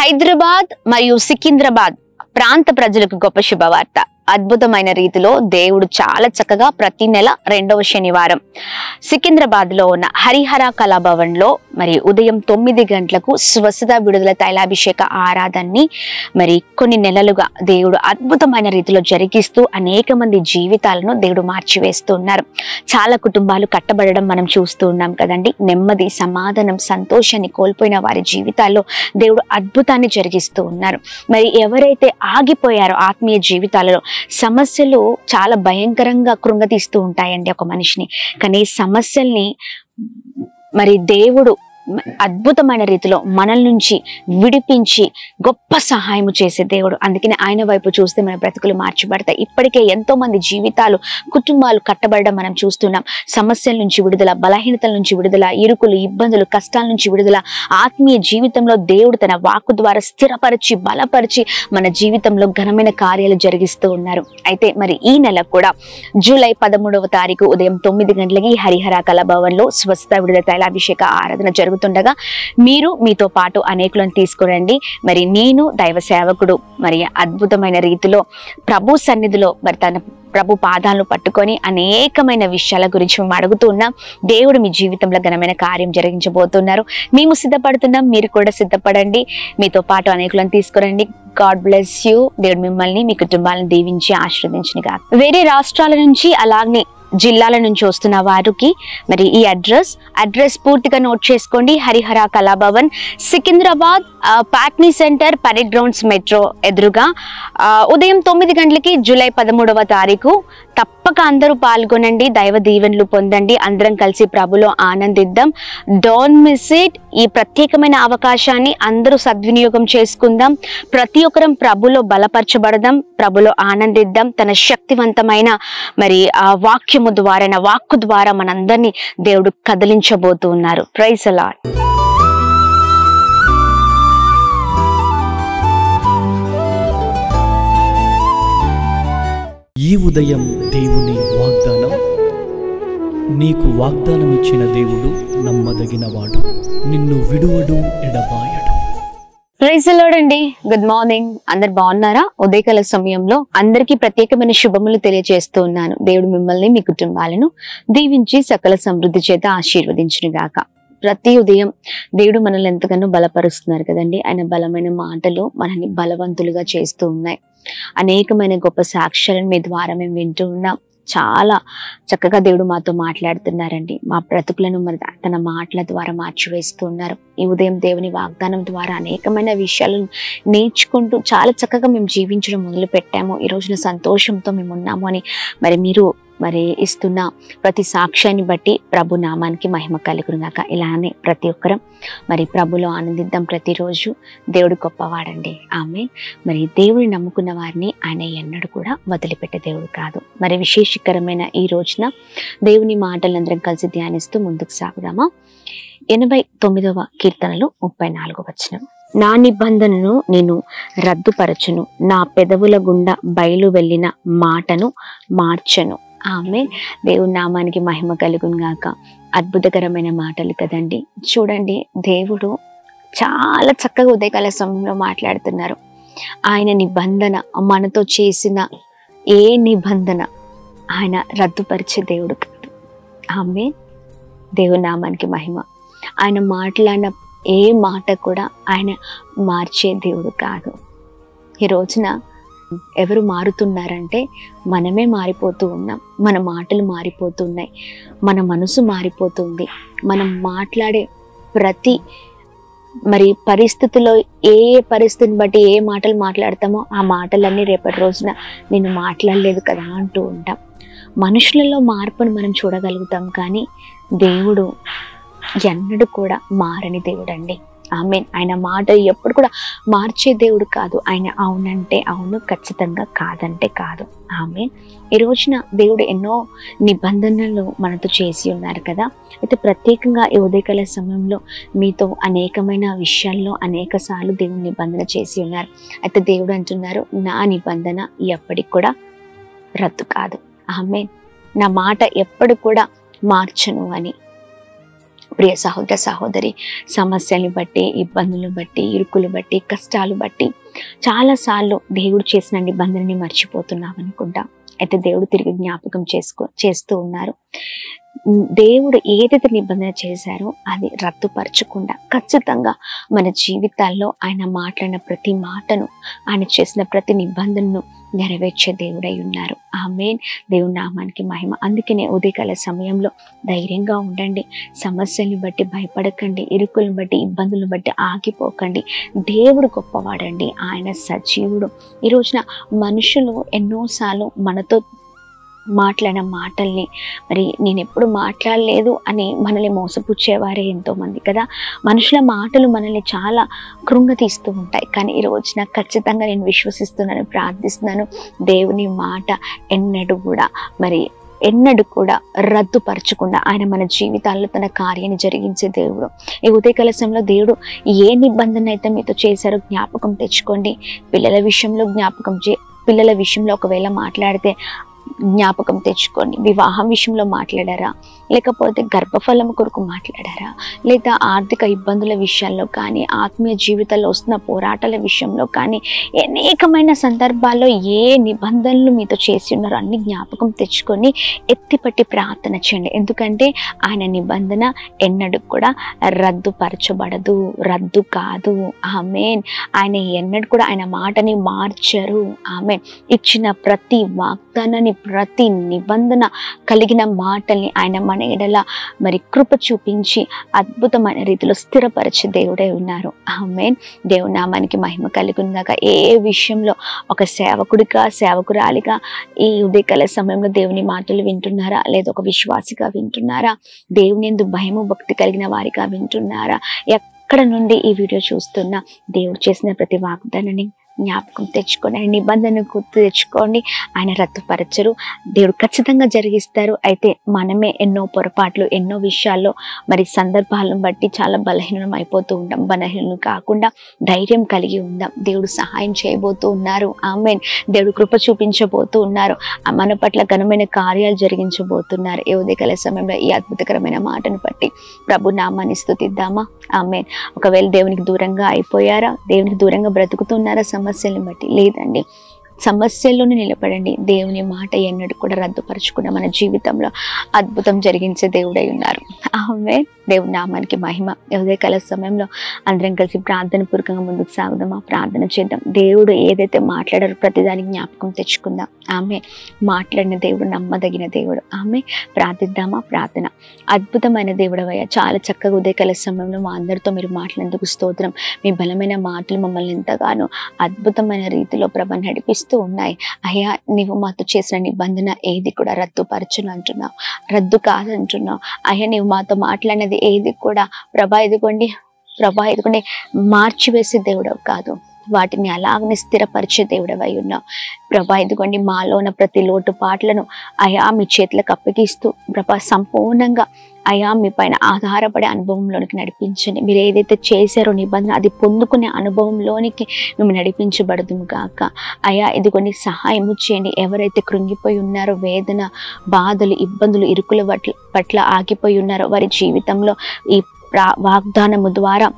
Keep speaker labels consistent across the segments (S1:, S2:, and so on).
S1: హైదరాబాద్ మరియు సికింద్రాబాద్ ప్రాంత ప్రజలకు గొప్ప శుభవార్త. అద్భుతమైన రీతిలో దేవుడు చాలా చక్కగా ప్రతి నెల 2వ శనివారం సికింద్రాబాద్ లో ఉన్న హరిహర కళాభవన్ లో మరి ఉదయం 9 గంటలకు స్వస్థత విడుదల తైలాభిషేక ఆరాధనని మరి కొన్ని నెలలుగా దేవుడు అద్భుతమైన రీతిలో జరిగిస్తూ అనేక మంది జీవితాలను దేవుడు మార్చివేస్తూ ఉన్నారు. చాలా కుటుంబాలు కట్టబడడం మనం చూస్తూ ఉన్నాం కదండి. నెమ్మది, సమాధానం, సంతోషాన్ని కోల్పోయిన వారి జీవితాల్లో దేవుడు అద్భుతాన్ని జరిగిస్తూ ఉన్నారు. మరి ఎవరైతే ఆగిపోయారో ఆత్మీయ జీవితాలలో, సమస్యలు చాలా భయంకరంగా కృంగతీస్తూ ఉంటాయండి ఒక మనిషిని. కానీ సమస్యల్ని మరి దేవుడు అద్భుతమైన రీతిలో మనల నుంచి విడిపించి గొప్ప సహాయం చేసే దేవుడు. అందుకని ఆయన వైపు చూస్తే మన బ్రతుకులు మార్చబడతాయి. ఇప్పటికే ఎంతో మంది జీవితాలు, కుటుంబాలు కట్టబడడం మనం చూస్తున్నాం. సమస్యల నుంచి విడుదల, బలహీనతల నుంచి విడుదల, ఇరుకులు, ఇబ్బందులు, కష్టాల నుంచి విడుదల, ఆత్మీయ జీవితంలో దేవుడు తన వాక్కు ద్వారా స్థిరపరిచి బలపరిచి మన జీవితంలో ఘనమైన కార్యాలు జరిగిస్తూ ఉన్నారు. అయితే మరి ఈ నెల కూడా జూలై 13వ తారీఖు ఉదయం 9 గంటలకి హరిహర కళాభవన్ లో స్వస్థత విడుదల తైలాభిషేక ఆరాధన జరుగుతుండగా మీరు మీతో పాటు అనేకులను తీసుకురండి. మరి నేను దైవ సేవకుడు మరి అద్భుతమైన రీతిలో ప్రభు సన్నిధిలో మరి తన ప్రభు పాదాలను పట్టుకొని అనేకమైన విషయాల గురించి మేము అడుగుతూ ఉన్నాం. దేవుడు మీ జీవితంలో ఘనమైన కార్యం జరిగించబోతున్నారు. మేము సిద్ధపడుతున్నాం, మీరు కూడా సిద్ధపడండి. మీతో పాటు అనేకులను తీసుకురండి. God bless you. దేవుడు మిమ్మల్ని, మీ కుటుంబాలను దీవించి ఆశీర్వదించునుగా. వేరే రాష్ట్రాల నుంచి అలాగే జిల్లాల నుంచి వస్తున్న వారికి మరి ఈ అడ్రస్ పూర్తిగా నోట్ చేసుకోండి. Harihara Kalabhavan, Secunderabad, Patny centre, parade grounds metro ఎదురుగా ఉదయం 9 గంటలకి జూలై 13వ తారీఖు. తప్పక అందరూ పాల్గొనండి, దైవ దీవెనలు పొందండి. అందరం కలిసి ప్రభులో ఆనందిద్దాం. Don't miss it. ఈ ప్రత్యేకమైన అవకాశాన్ని అందరూ సద్వినియోగం చేసుకుందాం. ప్రతి ఒక్కరం ప్రభులో బలపరచబడదాం, ప్రభులో ఆనందిద్దాం. తన శక్తివంతమైన మరి ఆ వాక్యము ద్వారా, నా వాక్కు ద్వారా మనందరినీ దేవుడు కదిలించబోతూ ఉన్నారు. Praise the Lord.
S2: ఈ ఉదయం దేవుని వాగ్దానం. నీకు వాగ్దానం ఇచ్చిన దేవుడు నమ్మదగినవాడు, నిన్ను విడువడు, ఎడబాయడు.
S1: ప్రైజ్ ది లార్డ్ అండి. Good morning. అందరు బాగున్నారా? ఉదయకాల సమయంలో అందరికీ ప్రత్యేకమైన శుభములు తెలియజేస్తూ ఉన్నాను. దేవుడు మిమ్మల్ని, మీ కుటుంబాలను దీవించి సకల సమృద్ధి చేత ఆశీర్వదించునుగాక. ప్రతి ఉదయం దేవుడు మనల్ని ఎంతగానో బలపరుస్తున్నారు కదండి. ఆయన బలమైన మాటలు మనల్ని బలవంతులుగా చేస్తూ ఉన్నాయి. అనేకమైన గొప్ప సాక్ష్యాలను మీ ద్వారా మేము వింటూ ఉన్నాం. చాలా చక్కగా దేవుడు మాతో మాట్లాడుతున్నారండి. మా బ్రతుకులను మరి తన మాటల ద్వారా మార్చివేస్తూ ఉన్నారు. ఈ ఉదయం దేవుని వాగ్దానం ద్వారా అనేకమైన విషయాలను నేర్చుకుంటూ చాలా చక్కగా మేము జీవించడం మొదలు పెట్టాము. ఈ రోజున సంతోషంతో మేము ఉన్నాము అని మరి మీరు మరి ఇస్తున్న ప్రతి సాక్ష్యాన్ని బట్టి ప్రభు నామానికి మహిమ కలుగునుగాక. ఇలానే ప్రతి ఒక్కరం మరి ప్రభులో ఆనందిద్దాం. ప్రతిరోజు దేవుడు గొప్పవాడండి. ఆమె మరి దేవుని నమ్ముకున్న వారిని ఆయన ఎన్నడూ కూడా వదిలిపెట్టే దేవుడు కాదు. మరి విశేషకరమైన ఈ రోజున దేవుని మాటలందరం కలిసి ధ్యానిస్తూ ముందుకు సాగుదామా. 89వ కీర్తనలో 34వ వచనం. నా నిబంధనను నేను రద్దుపరచును, నా పెదవుల గుండా బయలు వెళ్ళిన మాటను మార్చను. ఆమె దేవుని నామానికి మహిమ కలుగును గాక. అద్భుతకరమైన మాటలు కదండి. చూడండి, దేవుడు చాలా చక్కగా ఉదయకాల సమయంలో మాట్లాడుతున్నారు. ఆయన నిబంధన, మనతో చేసిన ఏ నిబంధన ఆయన రద్దుపరిచే దేవుడు కాదు. ఆమె దేవుని నామానికి మహిమ. ఆయన మాట్లాడిన ఏ మాట కూడా ఆయన మార్చే దేవుడు కాదు. ఈ రోజున ఎవరు మారుతున్నారంటే మనమే మారిపోతూ ఉన్నాం. మన మాటలు మారిపోతున్నాయి, మన మనసు మారిపోతుంది. మనం మాట్లాడే ప్రతి మరి పరిస్థితిలో ఏ పరిస్థితిని బట్టి ఏ మాటలు మాట్లాడతామో ఆ మాటలన్నీ రేపటి రోజున నేను మాట్లాడలేదు కదా అంటూ ఉంటాం. మనుషులలో మార్పును మనం చూడగలుగుతాం, కానీ దేవుడు ఎన్నడూ కూడా మారని దేవుడు అండి. ఆమెన్. ఆయన మాట ఎప్పుడు కూడా మార్చే దేవుడు కాదు. ఆయన అవునంటే అవును, ఖచ్చితంగా కాదంటే కాదు. ఆమెన్. ఈ రోజున దేవుడు ఎన్నో నిబంధనలు మనతో చేసి ఉన్నారు కదా. అయితే ప్రత్యేకంగా ఈ ఉదయకాల సమయంలో మీతో అనేకమైన విషయాల్లో అనేక సార్లు దేవుడు నిబంధన చేసి ఉన్నారు. అయితే దేవుడు అంటున్నారు, నా నిబంధన ఎప్పటికి కూడా రద్దు కాదు. ఆమెన్. నా మాట ఎప్పుడు కూడా మార్చను అని. ప్రియ సహోదర సహోదరి, సమస్యల్ని బట్టి, ఇబ్బందులను బట్టి, ఇరుకులు బట్టి, కష్టాలు బట్టి చాలాసార్లు దేవుడు చేసిన నిబంధనని మర్చిపోతున్నాం అనుకుంటా. అయితే దేవుడు తిరిగి జ్ఞాపకం చేస్తూ ఉన్నారు. దేవుడు ఏదైతే నిబంధన చేశారో అది రద్దుపరచకుండా ఖచ్చితంగా మన జీవితాల్లో ఆయన మాట్లాడిన ప్రతి మాటను, ఆయన చేసిన ప్రతి నిబంధనను నెరవేర్చే దేవుడై ఉన్నారు. ఆమేన్. దేవుని నామానికి మహిమ. అందుకనే ఉదయకాల సమయంలో ధైర్యంగా ఉండండి. సమస్యల్ని బట్టి భయపడకండి, ఇరుకులను బట్టి, ఇబ్బందులను బట్టి ఆగిపోకండి. దేవుడు గొప్పవాడండి, ఆయన సజీవుడు. ఈ రోజున మనుషులు ఎన్నోసార్లు మనతో మాట్లాడిన మాటల్ని మరి నేను ఎప్పుడు మాట్లాడలేదు అని మనల్ని మోసపుచ్చేవారే ఎంతోమంది కదా. మనుషుల మాటలు మనల్ని చాలా కృంగతీస్తూ ఉంటాయి. కానీ ఈ రోజున ఖచ్చితంగా నేను విశ్వసిస్తున్నాను, ప్రార్థిస్తున్నాను, దేవుని మాట ఎన్నడూ కూడా రద్దుపరచకుండా ఆయన మన జీవితాల్లో తన కార్యాన్ని జరిగించే దేవుడు. ఈ ఉదయకాల సమయంలో దేవుడు ఏ నిబంధన అయితే మీతో చేశారో జ్ఞాపకం తెచ్చుకోండి. పిల్లల విషయంలో ఒకవేళ మాట్లాడితే జ్ఞాపకం తెచ్చుకోండి. వివాహం విషయంలో మాట్లాడారా, లేకపోతే గర్భఫలం కొరకు మాట్లాడారా, లేదా ఆర్థిక ఇబ్బందుల విషయాల్లో కానీ, ఆత్మీయ జీవితాల్లో వస్తున్న పోరాటాల విషయంలో కానీ, అనేకమైన సందర్భాల్లో ఏ నిబంధనలు మీతో చేసి ఉన్నారో అన్ని జ్ఞాపకం తెచ్చుకొని ఎత్తిపట్టి ప్రార్థన చేయండి. ఎందుకంటే ఆయన నిబంధన ఎన్నడూ కూడా రద్దుపరచబడదు, రద్దు కాదు. ఆమేన్. ఆయన ఎన్నడూ కూడా ఆయన మాటని మార్చరు. ఆమేన్. ఇచ్చిన ప్రతి వాగ్దానాన్ని, ప్రతి నిబంధన కలిగిన మాటల్ని ఆయన మన ఎడల మరి కృప చూపించి అద్భుతమైన రీతిలో స్థిరపరిచే దేవుడే ఉన్నారు. ఆమేన్. దేవుని నామానికి మహిమ కలుగునుగాక. ఏ విషయంలో ఒక సేవకుడిగా, సేవకురాలిగా ఈ ఉదయకాల సమయంలో దేవుని మాటలు వింటున్నారా, లేదా ఒక విశ్వాసిగా వింటున్నారా, దేవుని యందు భయము భక్తి కలిగిన వారిగా వింటున్నారా, ఎక్కడ నుండి ఈ వీడియో చూస్తున్నా దేవుడు చేసిన ప్రతి వాగ్దానాన్ని జ్ఞాపకం తెచ్చుకోండి, ఆయన నిబంధన గుర్తు తెచ్చుకోండి. ఆయన రద్దుపరచరు, దేవుడు ఖచ్చితంగా జరిగిస్తారు. అయితే మనమే ఎన్నో పొరపాట్లు, ఎన్నో విషయాల్లో మరి సందర్భాలను బట్టి చాలా బలహీనం అయిపోతూ ఉంటాం. బలహీనం కాకుండా ధైర్యం కలిగి ఉందాం. దేవుడు సహాయం చేయబోతూ ఉన్నారు. ఆమేన్. దేవుడు కృప చూపించబోతూ ఉన్నారు. మన పట్ల ఘనమైన కార్యాలు జరిగించబోతున్నారు. ఏ ఉదయకాల సమయంలో ఈ అద్భుతకరమైన మాటను బట్టి ప్రభు నామాన్ని స్తుతిద్దామా? ఆమేన్. ఒకవేళ దేవునికి దూరంగా అయిపోయారా, దేవునికి దూరంగా బ్రతుకుతున్నారా సమస్యలను బట్టి? లేదండి, సమస్యల్లోనే నిలబడండి. దేవుని మాట ఎన్నడూ కూడా రద్దుపరచకుండా మన జీవితంలో అద్భుతం జరిగించే దేవుడై ఉన్నారు. ఆమేన్. దేవుని నామానికి మహిమ. ఉదయకాల సమయంలో అందరం కలిసి ప్రార్థన పూర్వకంగా ముందుకు సాగుదామా? ప్రార్థన చేద్దాం. దేవుడు ఏదైతే మాట్లాడారో ప్రతిదానికి జ్ఞాపకం తెచ్చుకుందాం. ఆమె మాట్లాడిన దేవుడు నమ్మదగిన దేవుడు. ఆమె ప్రార్థిద్దామా? ప్రార్థన. అద్భుతమైన దేవుడవయ్యా, చాలా చక్కగా ఉదయకాల సమయంలో మా అందరితో మీరు మాట్లాడేందుకు స్తోత్రం. మీ బలమైన మాటలు మమ్మల్ని ఎంతగానో అద్భుతమైన రీతిలో ప్రభ నడిపిస్తూ ఉన్నాయి. అయ్యా, నీవు మాతో చేసిన నిబంధన ఏది కూడా రద్దుపరచును అంటున్నావు, రద్దు కాదంటున్నావు. అయ్యా, నీవు మాతో మాట్లాడినది ఏది కూడా ప్రభా ఇదిగోండి మార్చివేసే దేవుడవు కాదు, వాటిని అలాగనే స్థిరపరిచే దేవుడవై ఉన్నావు ప్రభా. ఇదిగోండి మాలో ఉన్న ప్రతి లోటుపాట్లను అయా మీ చేతులకు అప్పగిస్తూ ప్రభా సంపూర్ణంగా అయా మీ పైన ఆధారపడే అనుభవంలోనికి నడిపించండి. మీరు ఏదైతే చేశారో నిబంధన అది పొందుకునే అనుభవంలోనికి మేము నడిపించబడదుము గాక. అయా ఇదిగోండి సహాయం చేయండి. ఎవరైతే కృంగిపోయి ఉన్నారో, వేదన, బాధలు, ఇబ్బందులు, ఇరుకుల పట్ల ఆగిపోయి ఉన్నారో వారి జీవితంలో ఈ వాగ్దానము ద్వారా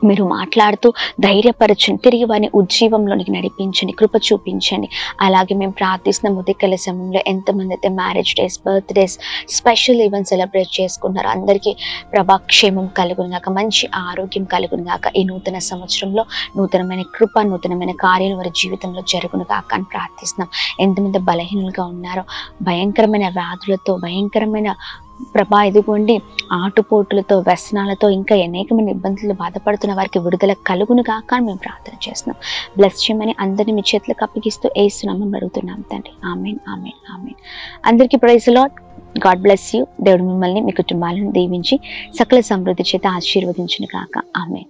S1: మీరు మాట్లాడుతూ ధైర్యపరచండి, తిరిగి వారిని ఉజ్జీవంలోనికి నడిపించండి, కృప చూపించండి. అలాగే మేము ప్రార్థిస్తున్న ఉదయకాల సమయంలో ఎంతమంది అయితే marriage days, birthdays, special event celebrate చేసుకున్నారో అందరికీ ప్రభాక్షేమం కలుగునుగాక, మంచి ఆరోగ్యం కలుగునుగాక. ఈ నూతన సంవత్సరంలో నూతనమైన కృప, నూతనమైన కార్యాలు వారి జీవితంలో జరుగునుగాక అని ప్రార్థిస్తున్నాం. ఎంతమంది బలహీనులుగా ఉన్నారో, భయంకరమైన వ్యాధులతో, భయంకరమైన ప్రభా ఇదిగోండి ఆటుపోటులతో, వ్యసనాలతో, ఇంకా అనేకమైన ఇబ్బందులు బాధపడుతున్న వారికి విడుదల కలుగును కాక అని మేము ప్రార్థన చేస్తున్నాం. బ్లెస్ చేయమని అందరినీ మీ చేతులకు అప్పగిస్తూ యేసు నామమున అడుగుతున్నాం తండ్రి. ఆమేన్, ఆమేన్, ఆమేన్. అందరికీ praise the Lord. God bless you. దేవుడు మిమ్మల్ని, మీ కుటుంబాలను దీవించి సకల సమృద్ధి చేత ఆశీర్వదించును కాక. ఆమేన్.